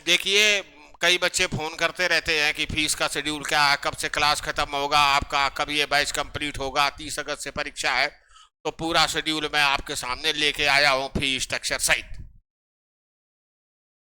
देखिए, कई बच्चे फोन करते रहते हैं कि फीस का शेड्यूल क्या है, कब से क्लास खत्म होगा आपका, कब ये बैच कंप्लीट होगा, 30 अगस्त से परीक्षा है। तो पूरा शेड्यूल मैं आपके सामने लेके आया हूँ, फी स्ट्रक्चर सहित।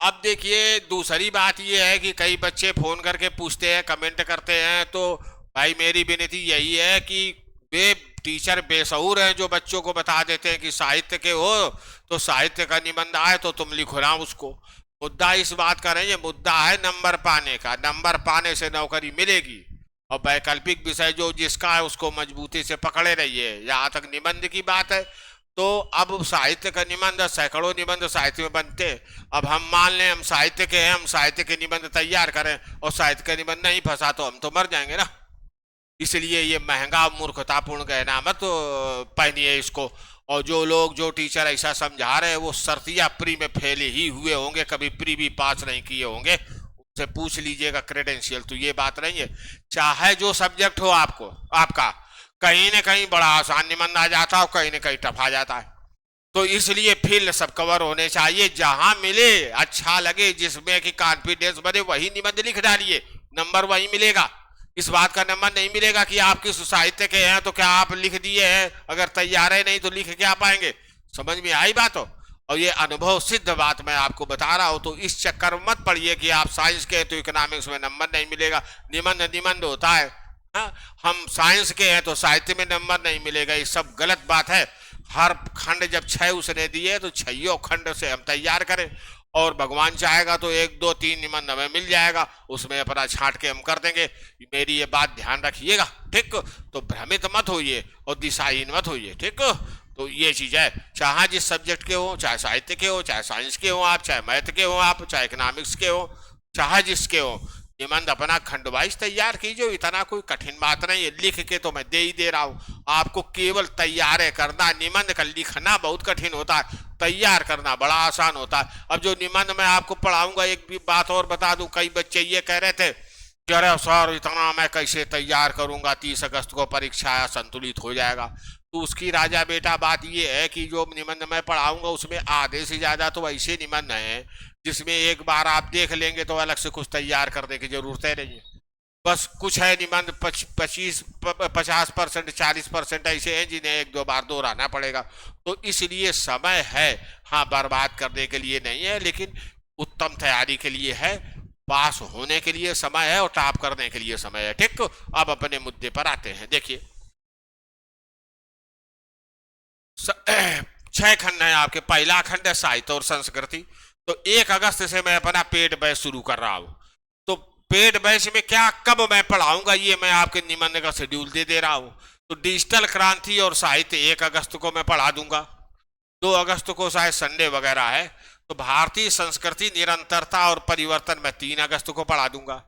अब देखिए, दूसरी बात ये है कि कई बच्चे फोन करके पूछते हैं, कमेंट करते हैं, तो भाई मेरी विनती यही है कि वे टीचर बेशऊर हैं जो बच्चों को बता देते हैं कि साहित्य के हो तो साहित्य का निबंध आए तो तुम लिखो ना उसको। मुद्दा इस बात का नहीं है, मुद्दा है नंबर पाने का। नंबर पाने से नौकरी मिलेगी, और वैकल्पिक विषय जो जिसका है उसको मजबूती से पकड़े रहिए। यहाँ तक निबंध की बात है, तो अब साहित्य का निबंध, सैकड़ों निबंध साहित्य में बनते हैं। अब हम मान लें हम साहित्य के हैं, हम साहित्य के निबंध तैयार करें और साहित्य का निबंध नहीं फंसा तो हम तो मर जाएंगे ना। इसलिए ये महंगा मूर्खतापूर्ण गहना मत पहनिए इसको। और जो लोग, जो टीचर ऐसा समझा रहे हैं वो सर्तिया प्री में फेल ही हुए होंगे, कभी प्री भी पास नहीं किए होंगे। उनसे पूछ लीजिएगा क्रेडेंशियल। तो ये बात नहीं है, चाहे जो सब्जेक्ट हो आपको, आपका कहीं न कहीं बड़ा आसान निबंध आ जाता है और कहीं न कहीं टफ आ जाता है। तो इसलिए फील्ड सब कवर होने चाहिए, जहां मिले अच्छा लगे, जिसमें कि कॉन्फिडेंस बने, वही निबंध लिख डालिए, नंबर वही मिलेगा। इस बात का नंबर नहीं मिलेगा कि आप किस साहित्य के हैं तो क्या आप लिख दिए हैं, अगर तैयार है नहीं तो लिख क्या पाएंगे। समझ में आई बात हो। और ये अनुभव सिद्ध बात मैं आपको बता रहा हूं। तो इस चक्कर में मत पड़िए कि आप साइंस के हैं तो इकोनॉमिक्स में नंबर नहीं मिलेगा। निबंध निबंध होता है। हाँ, हम साइंस के हैं तो साहित्य में नंबर नहीं मिलेगा, ये सब गलत बात है। हर खंड जब 6 उसने दिए तो 6 खंड से हम तैयार करें, और भगवान चाहेगा तो 1 2 3 निबंध हमें मिल जाएगा, उसमें अपना छांट के हम कर देंगे। मेरी ये बात ध्यान रखिएगा, ठीक। तो भ्रमित मत होइए और दिशाहीन मत होइए, ठीक। तो ये चीज है, चाहे जिस सब्जेक्ट के हो, चाहे साहित्य के हो, चाहे साइंस के हो आप, चाहे मैथ के हो आप, चाहे इकोनॉमिक्स के हो, चाहे जिसके हो, निबंध अपना खंड वाइज तैयार कीजिए। इतना कोई कठिन बात नहीं है, लिख के तो मैं दे ही दे रहा हूँ आपको, केवल तैयार करना। निबंध का लिखना बहुत कठिन होता है, तैयार करना बड़ा आसान होता है। अब जो निबंध मैं आपको पढ़ाऊंगा, एक भी बात और बता दूं, कई बच्चे ये कह रहे थे कि अरे सर इतना मैं कैसे तैयार करूंगा, 30 अगस्त को परीक्षा है, संतुलित हो जाएगा। तो उसकी राजा बेटा बात ये है कि जो निबंध मैं पढ़ाऊंगा उसमें आधे से ज्यादा तो ऐसे निबंध हैं जिसमें एक बार आप देख लेंगे तो अलग से कुछ तैयार करने की जरूरत है नहीं है। बस कुछ है निबंध 50% 40% ऐसे हैं जिन्हें 1 2 बार दोहराना पड़ेगा। तो इसलिए समय है, हाँ बर्बाद करने के लिए नहीं है, लेकिन उत्तम तैयारी के लिए है, पास होने के लिए समय है और टॉप करने के लिए समय है, ठीक। अब अपने मुद्दे पर आते हैं। देखिए, 6 खंड है आपके। पहला खंड है साहित्य और संस्कृति। तो 1 अगस्त से मैं अपना पेड बैच शुरू कर रहा हूं। तो पेड बैच में क्या कब मैं पढ़ाऊंगा ये मैं आपके निबंध का शेड्यूल दे दे रहा हूं। तो डिजिटल क्रांति और साहित्य 1 अगस्त को मैं पढ़ा दूंगा। 2 अगस्त को शायद संडे वगैरह है, तो भारतीय संस्कृति निरंतरता और परिवर्तन में 3 अगस्त को पढ़ा दूंगा।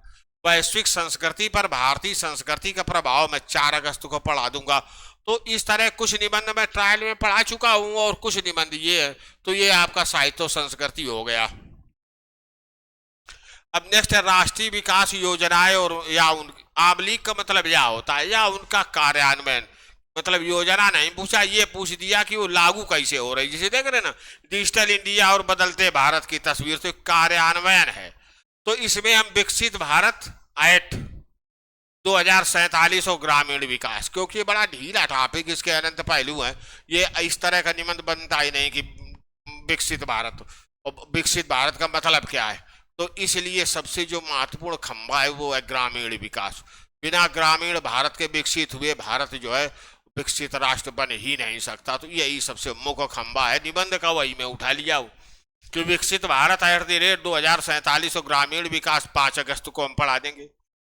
वैश्विक संस्कृति पर भारतीय संस्कृति का प्रभाव मैं 4 अगस्त को पढ़ा दूंगा। तो इस तरह कुछ निबंध मैं ट्रायल में पढ़ा चुका हूं और कुछ निबंध ये है। तो ये आपका साहित्य और संस्कृति हो गया। अब नेक्स्ट है राष्ट्रीय विकास योजनाएं और या उन आबलीग का मतलब यह होता है या उनका कार्यान्वयन। मतलब योजना नहीं पूछा, ये पूछ दिया कि वो लागू कैसे हो रही। जिसे देख रहे ना, डिजिटल इंडिया और बदलते भारत की तस्वीर, तो कार्यान्वयन है। तो इसमें हम विकसित भारत एट 2047 और ग्रामीण विकास, क्योंकि ये बड़ा ढीला टॉपिक, इसके अनंत पहलू हैं। ये इस तरह का निबंध बनता ही नहीं कि विकसित भारत, और विकसित भारत का मतलब क्या है। तो इसलिए सबसे जो महत्वपूर्ण खंभा है वो है ग्रामीण विकास। बिना ग्रामीण भारत के विकसित हुए भारत जो है विकसित राष्ट्र बन ही नहीं सकता। तो यही सबसे मुख्य खंभा है निबंध का, वही मैं उठा लिया हूं कि विकसित भारत @ 2047 और ग्रामीण विकास 5 अगस्त को हम पढ़ा देंगे।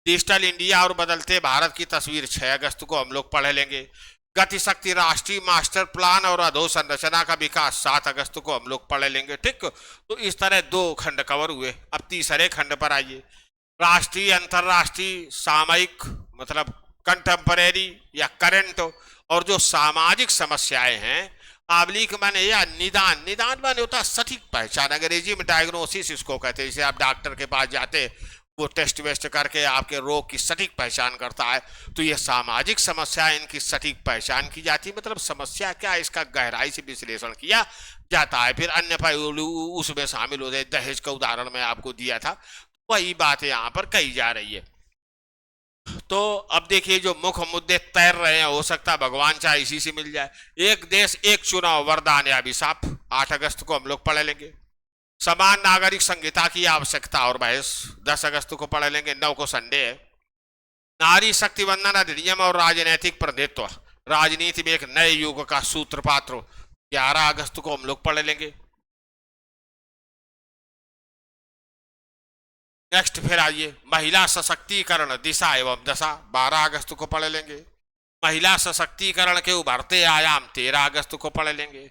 डिजिटल इंडिया और बदलते भारत की तस्वीर 6 अगस्त को हम लोग पढ़ लेंगे। गति शक्ति राष्ट्रीय मास्टर प्लान और अधोसंरचना का विकास 7 अगस्त को हम लोग पढ़ लेंगे, ठीक। तो इस तरह 2 खंड कवर हुए। अब तीसरे खंड पर आइए, राष्ट्रीय अंतरराष्ट्रीय सामयिक, मतलब कंटेम्परेरी या करंट, और जो सामाजिक समस्याएं हैं। आबलीक माने या निदान, निदान माने होता है सटीक पहचान, अंग्रेजी में डायग्नोसिस इसको कहते हैं। जैसे आप डॉक्टर के पास जाते हैं, वो टेस्ट वेस्ट करके आपके रोग की सटीक पहचान करता है। तो ये सामाजिक समस्या, इनकी सटीक पहचान की जाती है। मतलब समस्या क्या है इसका गहराई से विश्लेषण किया जाता है, फिर अन्य पहलू उसमें शामिल हो जाए। दहेज का उदाहरण मैं आपको दिया था, वही बात यहाँ पर कही जा रही है। तो अब देखिए जो मुख्य मुद्दे तैर रहे हैं, हो सकता है भगवान चाहे इसी से मिल जाए। एक देश एक चुनाव, वरदान या अभिशाप, 8 अगस्त को हम लोग पढ़ लेंगे। समान नागरिक संहिता की आवश्यकता और बहस, 10 अगस्त को पढ़ लेंगे। 9 को संडे है। नारी शक्ति वंदन अधिनियम और राजनीतिक प्रतिनिधित्व, राजनीति में एक नए युग का सूत्रपात्र, 11 अगस्त को हम लोग पढ़ लेंगे। नेक्स्ट फिर आइए, महिला सशक्तिकरण दिशा एवं दशा, 12 अगस्त को पढ़ लेंगे। महिला सशक्तिकरण के उभरते आयाम, 13 अगस्त को पढ़ लेंगे।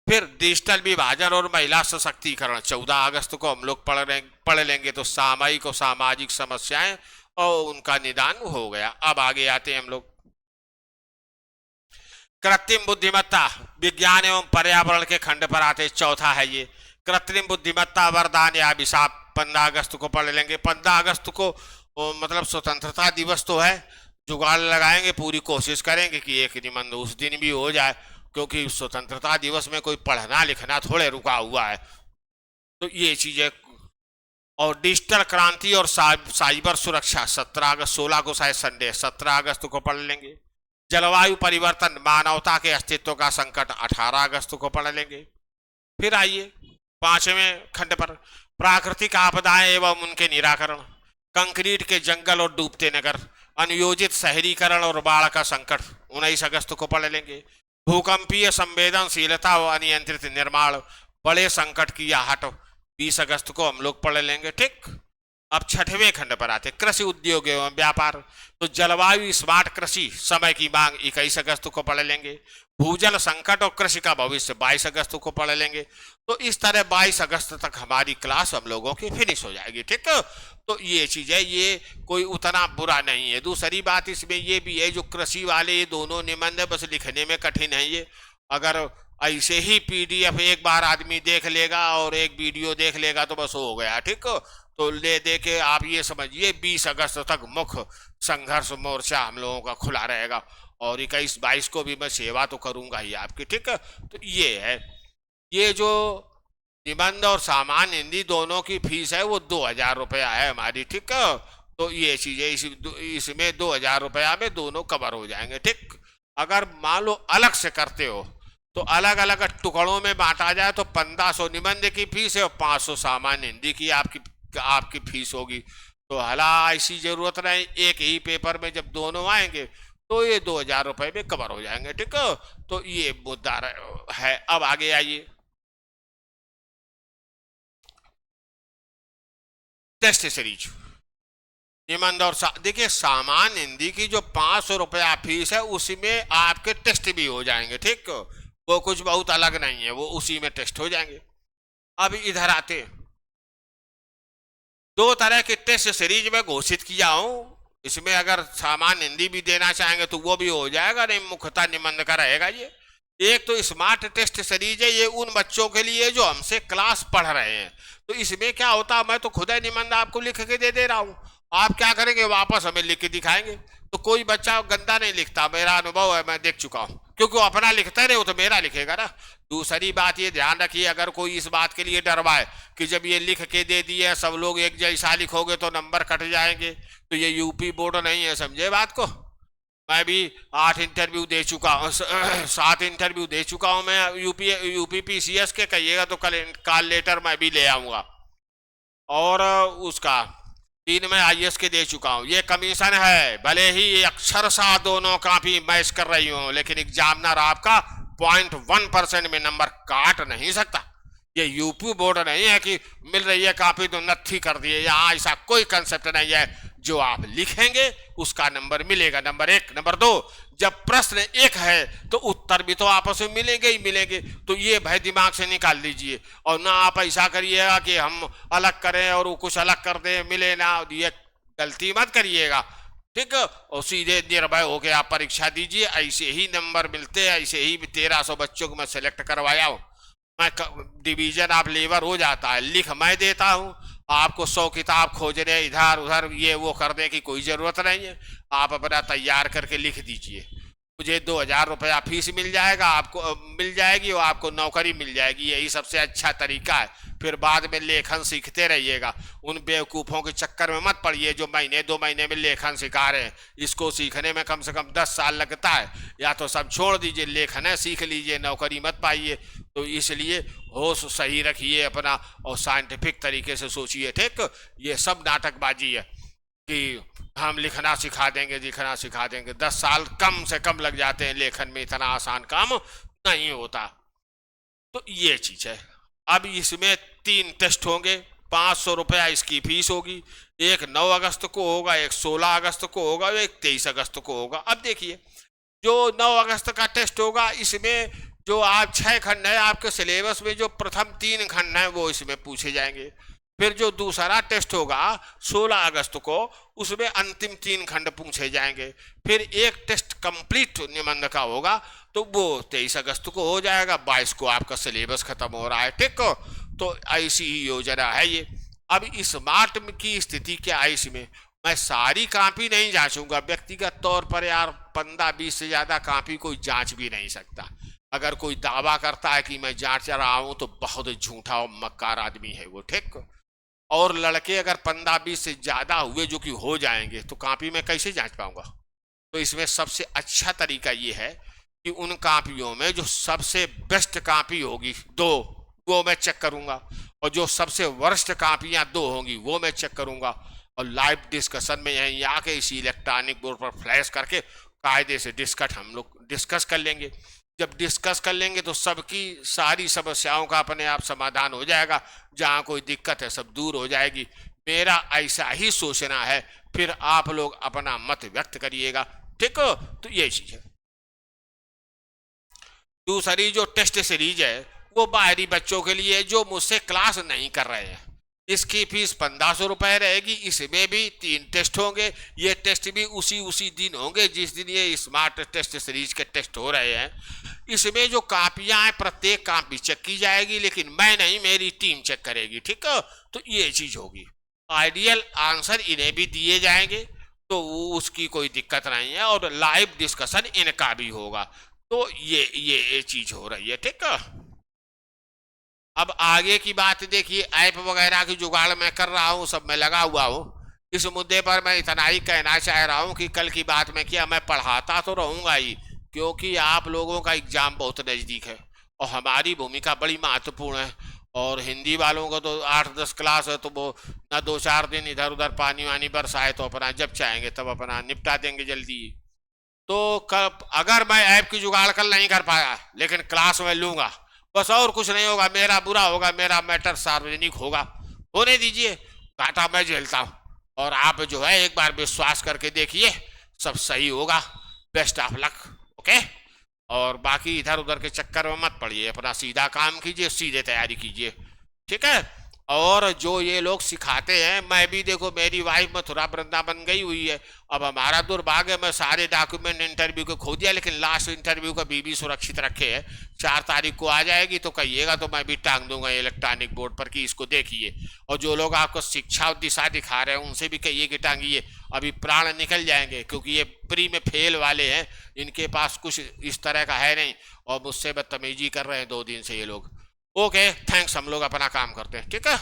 फिर डिजिटल विभाजन और महिला सशक्तिकरण, 14 अगस्त को हम लोग पढ़ लेंगे। तो सामयिक और सामाजिक समस्याएं और उनका निदान हो गया। अब आगे आते हैं हम लोग, कृत्रिम बुद्धिमत्ता, विज्ञान एवं पर्यावरण के खंड पर आते। चौथा है ये कृत्रिम बुद्धिमत्ता, वरदान या अभिशाप, 15 अगस्त को पढ़ लेंगे। 15 अगस्त को मतलब स्वतंत्रता दिवस तो है, जुगाड़ लगाएंगे, पूरी कोशिश करेंगे कि एक निबंध उस दिन भी हो जाए, क्योंकि स्वतंत्रता दिवस में कोई पढ़ना लिखना थोड़े रुका हुआ है। तो ये चीजें, और डिजिटल क्रांति और साइबर सुरक्षा, 17 अगस्त, 16 को शायद संडे, 17 अगस्त को पढ़ लेंगे। जलवायु परिवर्तन, मानवता के अस्तित्व का संकट, 18 अगस्त को पढ़ लेंगे। फिर आइए 5वें खंड पर, प्राकृतिक आपदाएं एवं उनके निराकरण, कंक्रीट के जंगल और डूबते नगर, अनियोजित शहरीकरण और बाढ़ का संकट, 19 अगस्त को पढ़ लेंगे। भूकंपीय संवेदनशीलता व अनियंत्रित निर्माण, बड़े संकट की आहट, 20 अगस्त को हम लोग पढ़ लेंगे। ठीक, अब 6वें खंड पर आते, कृषि उद्योग एवं व्यापार। तो जलवायु स्मार्ट कृषि, समय की मांग, 21 अगस्त को पढ़ लेंगे। भूजल संकट और कृषि का भविष्य, 22 अगस्त को पढ़ लेंगे। तो इस तरह 22 अगस्त तक हमारी क्लास हम लोगों की फिनिश हो जाएगी। ठीक है, तो ये चीज है, ये कोई उतना बुरा नहीं है। दूसरी बात इसमें ये भी है, जो कृषि वाले ये दोनों निबंध है, बस लिखने में कठिन है ये। अगर ऐसे ही पीडीएफ एक बार आदमी देख लेगा और एक वीडियो देख लेगा तो बस हो गया। ठीक है, तो ले दे के आप ये समझिए 20 अगस्त तक मुख्य संघर्ष मोर्चा हम लोगों का खुला रहेगा, और 21-22 को भी मैं सेवा तो करूंगा ही आपकी। ठीक है, तो ये है, ये जो निबंध और सामान्य हिंदी दोनों की फीस है वो 2000 रुपया है हमारी। ठीक है, तो ये चीजें इसमें 2000 रुपया में दोनों कवर हो जाएंगे। ठीक, अगर मान लो अलग से करते हो तो अलग अलग टुकड़ों में बांटा जाए तो 1500 निबंध की फीस है और 500 सामान्य हिंदी की आपकी फीस होगी। तो हला ऐसी जरूरत नहीं, एक ही पेपर में जब दोनों आएंगे तो ये 2000 रुपए में कवर हो जाएंगे। ठीक है, तो ये मुद्दा है। अब आगे आइए, टेस्ट सीरीज निबंध और देखिए सामान्य हिंदी की जो 500 रुपया फीस है उसमें आपके टेस्ट भी हो जाएंगे। ठीक, वो कुछ बहुत अलग नहीं है, वो उसी में टेस्ट हो जाएंगे। अब इधर आते, 2 तरह के टेस्ट सीरीज में घोषित किया हूं, इसमें अगर सामान्य हिंदी भी देना चाहेंगे तो वो भी हो जाएगा, नहीं मुख्यतः निबंध का रहेगा ये। एक तो स्मार्ट टेस्ट सीरीज है, ये उन बच्चों के लिए जो हमसे क्लास पढ़ रहे हैं। तो इसमें क्या होता है, मैं तो खुद ही निबंध आपको लिख के दे रहा हूं, आप क्या करेंगे, वापस हमें लिख के दिखाएंगे। तो कोई बच्चा गंदा नहीं लिखता, मेरा अनुभव है, मैं देख चुका हूं, क्योंकि वो अपना लिखता है, वो तो मेरा लिखेगा ना। दूसरी बात ये ध्यान रखिए, अगर कोई इस बात के लिए डरवाए कि जब ये लिख के दे दिए सब लोग एक जैसा लिखोगे तो नंबर कट जाएंगे, तो ये यूपी बोर्ड नहीं है, समझे बात को। मैं भी 8 इंटरव्यू दे चुका हूँ, 7 इंटरव्यू दे चुका हूँ मैं यूपी पीसीएस के, कहिएगा तो कॉल लेटर मैं भी ले आऊंगा। और उसका 3 में आईएएस के दे चुका हूँ। ये कमीशन है, भले ही ये अक्षरशः दोनों काफी मैच कर रही हूँ, लेकिन एग्जामिनर आपका 0.1% में नंबर काट नहीं सकता। ये यूपी बोर्ड नहीं है कि मिल रही है काफी तो नत्थी कर दिए, यहाँ ऐसा कोई कंसेप्ट नहीं है। जो आप लिखेंगे उसका नंबर मिलेगा, नंबर 1। नंबर 2, जब प्रश्न एक है तो उत्तर भी तो आपस में मिलेंगे ही मिलेंगे, तो ये भय दिमाग से निकाल लीजिए। और ना आप ऐसा करिएगा कि हम अलग करें और वो कुछ अलग कर दें, मिले ना, ये गलती मत करिएगा। ठीक है, और सीधे निर्भय होकर आप परीक्षा दीजिए, ऐसे ही नंबर मिलते हैं। ऐसे ही 1300 बच्चों को मैं सेलेक्ट करवाया हूँ, मैं डिवीजन आप लेवर हो जाता है, लिख मैं देता हूँ। आपको 100 किताब खोजने इधर उधर ये वो करने की कोई जरूरत नहीं है, आप अपना तैयार करके लिख दीजिए। मुझे 2,000 रुपया फीस मिल जाएगा, आपको मिल जाएगी और आपको नौकरी मिल जाएगी, यही सबसे अच्छा तरीका है। फिर बाद में लेखन सीखते रहिएगा। उन बेवकूफ़ों के चक्कर में मत पड़िए जो महीने 2 महीने में लेखन सिखा रहे हैं। इसको सीखने में कम से कम 10 साल लगता है। या तो सब छोड़ दीजिए, लेखन है सीख लीजिए, नौकरी मत पाइए। तो इसलिए होश सही रखिए अपना और साइंटिफिक तरीके से सोचिए, ठीक। ये सब नाटकबाजी है कि हम लिखना सिखा देंगे, लिखना सिखा देंगे। 10 साल कम से कम लग जाते हैं लेखन में, इतना आसान काम नहीं होता। तो ये चीज है। अब इसमें 3 टेस्ट होंगे, 500 रुपया इसकी फीस होगी। एक 9 अगस्त को होगा, एक 16 अगस्त को होगा, एक 23 अगस्त को होगा। अब देखिए, जो 9 अगस्त का टेस्ट होगा इसमें जो आप 6 खंड है आपके सिलेबस में, जो प्रथम 3 खंड है वो इसमें पूछे जाएंगे। फिर जो दूसरा टेस्ट होगा 16 अगस्त को, उसमें अंतिम 3 खंड पूछे जाएंगे। फिर एक टेस्ट कंप्लीट निबंध का होगा तो वो 23 अगस्त को हो जाएगा। 22 को आपका सिलेबस खत्म हो रहा है, ठीक। तो ऐसी ही योजना है ये। अब स्मार्ट की स्थिति क्या है इसमें, मैं सारी कापी नहीं जांचूंगा व्यक्तिगत तौर पर यार। 15-20 से ज्यादा कापी कोई जांच भी नहीं सकता। अगर कोई दावा करता है कि मैं जांच रहा हूं तो बहुत झूठा और मक्कार आदमी है वो, ठीक। और लड़के अगर 15-20 से ज्यादा हुए जो कि हो जाएंगे तो कापी में कैसे जांच पाऊंगा। तो इसमें सबसे अच्छा तरीका ये है कि उन कापियों में जो सबसे बेस्ट कापी होगी 2, वो मैं चेक करूंगा। और जो सबसे वर्स्ट कापियां 2 होंगी वो मैं चेक करूंगा। और लाइव डिस्कशन में यहीं आके इसी इलेक्ट्रॉनिक बोर्ड पर फ्लैश करके कायदे से हम लोग डिस्कस कर लेंगे। जब डिस्कस कर लेंगे तो सबकी सारी समस्याओं का अपने आप समाधान हो जाएगा। जहां कोई दिक्कत है सब दूर हो जाएगी। मेरा ऐसा ही सोचना है। फिर आप लोग अपना मत व्यक्त करिएगा, ठीक हो। तो ये चीज है। दूसरी जो टेस्ट सीरीज है वो बाहरी बच्चों के लिए जो मुझसे क्लास नहीं कर रहे हैं। इसकी फीस 1500 रुपए रहेगी। इसमें भी 3 टेस्ट होंगे। ये टेस्ट भी उसी दिन होंगे जिस दिन ये स्मार्ट टेस्ट सीरीज के टेस्ट हो रहे हैं। इसमें जो कापियां हैं प्रत्येक कापी चेक की जाएगी, लेकिन मैं नहीं, मेरी टीम चेक करेगी, ठीक है। तो ये चीज होगी। आइडियल आंसर इन्हें भी दिए जाएंगे तो उसकी कोई दिक्कत नहीं है। और लाइव डिस्कशन इनका भी होगा। तो ये चीज हो रही है, ठीक है। अब आगे की बात देखिए, ऐप वगैरह की जुगाड़ मैं कर रहा हूँ, सब मैं लगा हुआ हूँ। इस मुद्दे पर मैं इतना ही कहना चाह रहा हूँ कि कल की बात में किया, मैं पढ़ाता तो रहूंगा ही, क्योंकि आप लोगों का एग्जाम बहुत नज़दीक है और हमारी भूमिका बड़ी महत्वपूर्ण है। और हिंदी वालों को तो 8-10 क्लास है तो वो ना 2-4 दिन इधर उधर पानी वानी बरसाए तो अपना जब चाहेंगे तब अपना निपटा देंगे जल्दी। तो अगर मैं ऐप की जुगाड़ कल नहीं कर पाया, लेकिन क्लास में लूंगा, बस और कुछ नहीं होगा। मेरा बुरा होगा, मेरा मैटर सार्वजनिक होगा, होने दीजिए, घाटा मैं झेलता हूँ। और आप जो है एक बार विश्वास करके देखिए, सब सही होगा। Best of luck, okay. और बाकी इधर उधर के चक्कर में मत पड़िए, अपना सीधा काम कीजिए, सीधे तैयारी कीजिए, ठीक है। और जो ये लोग सिखाते हैं, मैं भी देखो मेरी वाइफ मथुरा वृंदावन गई हुई है। अब हमारा दुर्भाग्य, मैं सारे डॉक्यूमेंट इंटरव्यू के खो दिया, लेकिन लास्ट इंटरव्यू का बीबी सुरक्षित रखे है। 4 तारीख को आ जाएगी तो कहिएगा तो मैं भी टांग दूंगा इलेक्ट्रॉनिक बोर्ड पर कि इसको देखिए। और जो लोग आपको शिक्षा और दिशा दिखा रहे हैं उनसे भी कहिए कि टांगिए, अभी प्राण निकल जाएंगे, क्योंकि ये प्री में फेल वाले हैं, इनके पास कुछ इस तरह का है नहीं और मुझसे बदतमीजी कर रहे हैं 2 दिन से ये लोग। ओके, थैंक्स, हम लोग अपना काम करते हैं, ठीक है।